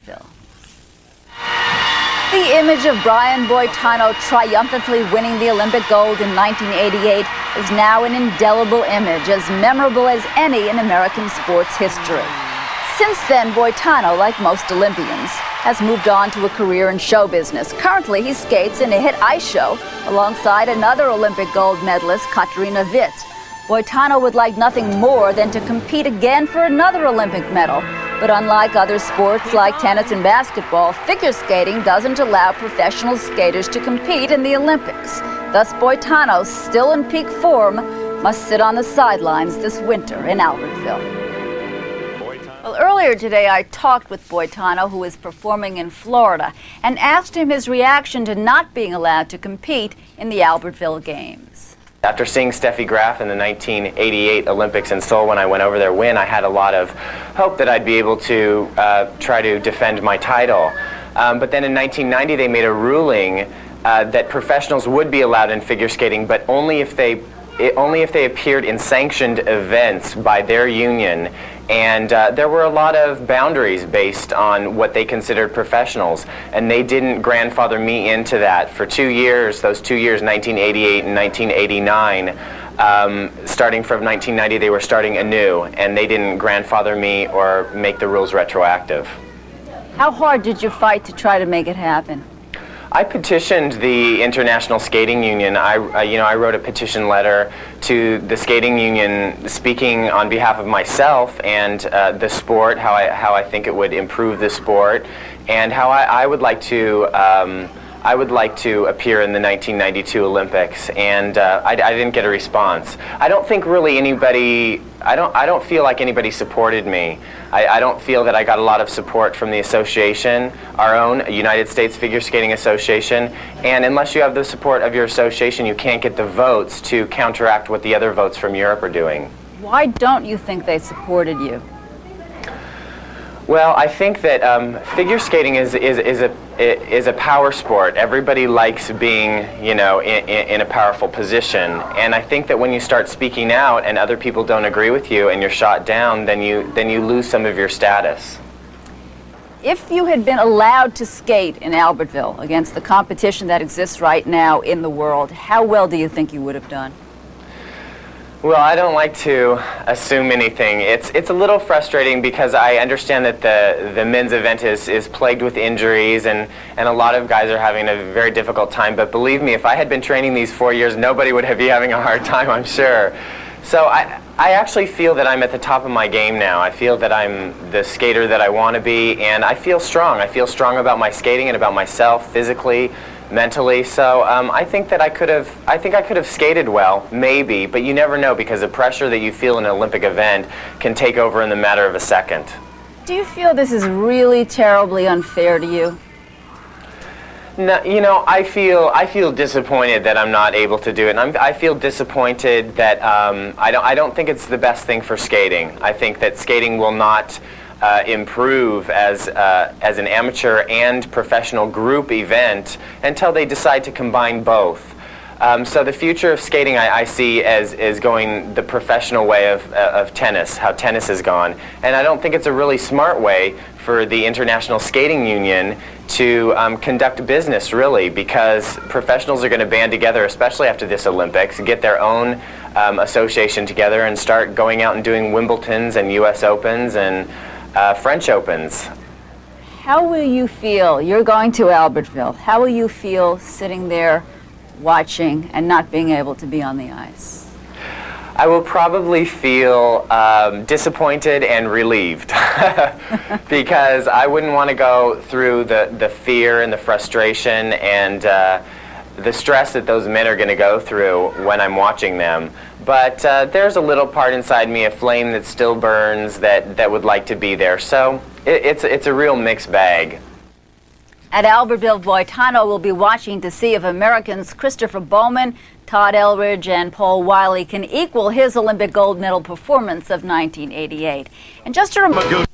Albertville. The image of Brian Boitano triumphantly winning the Olympic gold in 1988 is now an indelible image, as memorable as any in American sports history. Since then, Boitano, like most Olympians, has moved on to a career in show business. Currently, he skates in a hit ice show alongside another Olympic gold medalist, Katarina Witt. Boitano would like nothing more than to compete again for another Olympic medal. But unlike other sports like tennis and basketball, figure skating doesn't allow professional skaters to compete in the Olympics. Thus, Boitano, still in peak form, must sit on the sidelines this winter in Albertville. Well, earlier today, I talked with Boitano, who is performing in Florida, and asked him his reaction to not being allowed to compete in the Albertville Games. After seeing Steffi Graf in the 1988 Olympics in Seoul, when I went over there win, I had a lot of hope that I'd be able to try to defend my title. But then in 1990, they made a ruling that professionals would be allowed in figure skating, but only if they appeared in sanctioned events by their union. And there were a lot of boundaries based on what they considered professionals, and they didn't grandfather me into that. For 2 years, those 2 years, 1988 and 1989, starting from 1990, they were starting anew, and they didn't grandfather me or make the rules retroactive. How hard did you fight to try to make it happen? I petitioned the International Skating Union. I wrote a petition letter to the skating union speaking on behalf of myself and the sport, how I think it would improve the sport, and how I would like to appear in the 1992 Olympics, and I didn't get a response. I don't think really anybody, I don't feel like anybody supported me. I don't feel that I got a lot of support from the association, our own United States Figure Skating Association, and unless you have the support of your association, you can't get the votes to counteract what the other votes from Europe are doing. Why don't you think they supported you? Well, I think that figure skating is a power sport. Everybody likes being, you know, in a powerful position, and I think that when you start speaking out and other people don't agree with you and you're shot down, then you lose some of your status. If you had been allowed to skate in Albertville against the competition that exists right now in the world, how well do you think you would have done? Well, I don't like to assume anything. It's a little frustrating because I understand that the men's event is plagued with injuries, and a lot of guys are having a very difficult time. But believe me, if I had been training these 4 years, nobody would be having a hard time, I'm sure. So I actually feel that I'm at the top of my game now. I feel that I'm the skater that I want to be, and I feel strong. I feel strong about my skating and about myself physically, mentally. So I think that I could have skated well, maybe, but you never know, because the pressure that you feel in an Olympic event can take over in the matter of a second. Do you feel this is really terribly unfair to you? No, you know, I feel disappointed that I'm not able to do it, and I feel disappointed that I don't think it's the best thing for skating. I think that skating will not improve as an amateur and professional group event until they decide to combine both. So the future of skating I see as going the professional way of tennis, how tennis has gone. And I don't think it's a really smart way for the International Skating Union to conduct business, really, because professionals are going to band together, especially after this Olympics, get their own association together and start going out and doing Wimbledons and US Opens and French Opens. How will you feel? You're going to Albertville. How will you feel sitting there watching and not being able to be on the ice? I will probably feel disappointed and relieved because I wouldn't want to go through the fear and the frustration and the stress that those men are going to go through when I'm watching them. But there's a little part inside me, a flame that still burns, that would like to be there. So it's a real mixed bag. At Albertville, Boitano will be watching to see if Americans Christopher Bowman, Todd Elridge, and Paul Wiley can equal his Olympic gold medal performance of 1988. And just to remind